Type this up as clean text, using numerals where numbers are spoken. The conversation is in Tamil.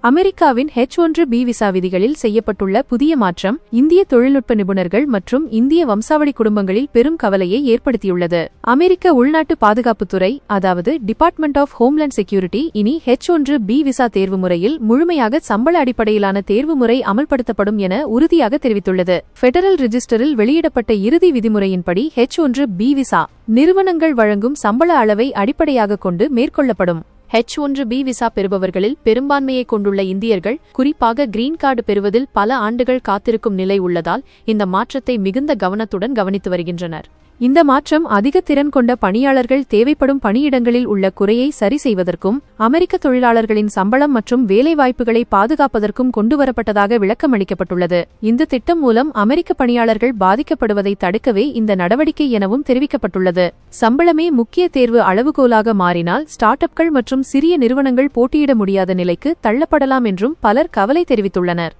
அமெரிக்காவின் H-1B விசா விதிகளில் செய்யப்பட்டுள்ள புதிய மாற்றம் இந்திய தொழில்நுட்ப நிபுணர்கள் மற்றும் இந்திய வம்சாவளி குடும்பங்களில் பெரும் கவலையை ஏற்படுத்தியுள்ளது. அமெரிக்க உள்நாட்டு பாதுகாப்புத்துறை, அதாவது டிபார்ட்மெண்ட் ஆஃப் ஹோம்லேண்ட் செக்யூரிட்டி, இனி H-1B விசா தேர்வு முறையில் முழுமையாக சம்பள அடிப்படையிலான தேர்வு முறை அமல்படுத்தப்படும் என உறுதியாக தெரிவித்துள்ளது. பெடரல் ரிஜிஸ்டரில் வெளியிடப்பட்ட இறுதி விதிமுறையின்படி H-1B விசா நிறுவனங்கள் வழங்கும் சம்பள அளவை அடிப்படையாக கொண்டு மேற்கொள்ளப்படும். H-1B விசா பெறுபவர்களில் பெரும்பான்மையை கொண்டுள்ள இந்தியர்கள், குறிப்பாக கிரீன் கார்டு பெறுவதில் பல ஆண்டுகள் காத்திருக்கும் நிலை உள்ளதால் இந்த மாற்றத்தை மிகுந்த கவனத்துடன் கவனித்து வருகின்றனர். இந்த மாற்றம் அதிக திறன் கொண்ட பணியாளர்கள் தேவைப்படும் பணியிடங்களில் உள்ள குறையை சரி செய்வதற்கும் அமெரிக்க தொழிலாளர்களின் சம்பளம் மற்றும் வேலைவாய்ப்புகளை பாதுகாப்பதற்கும் கொண்டுவரப்பட்டதாக விளக்கமளிக்கப்பட்டுள்ளது. இந்த திட்டம் மூலம் அமெரிக்க பணியாளர்கள் பாதிக்கப்படுவதை தடுக்கவே இந்த நடவடிக்கை எனவும் தெரிவிக்கப்பட்டுள்ளது. சம்பளமே முக்கிய தேர்வு அளவுகோலாக மாறினால் ஸ்டார்ட் அப்கள் மற்றும் சிறிய நிறுவனங்கள் போட்டியிட முடியாத நிலைக்கு தள்ளப்படலாம் என்றும் பலர் கவலை தெரிவித்துள்ளனர்.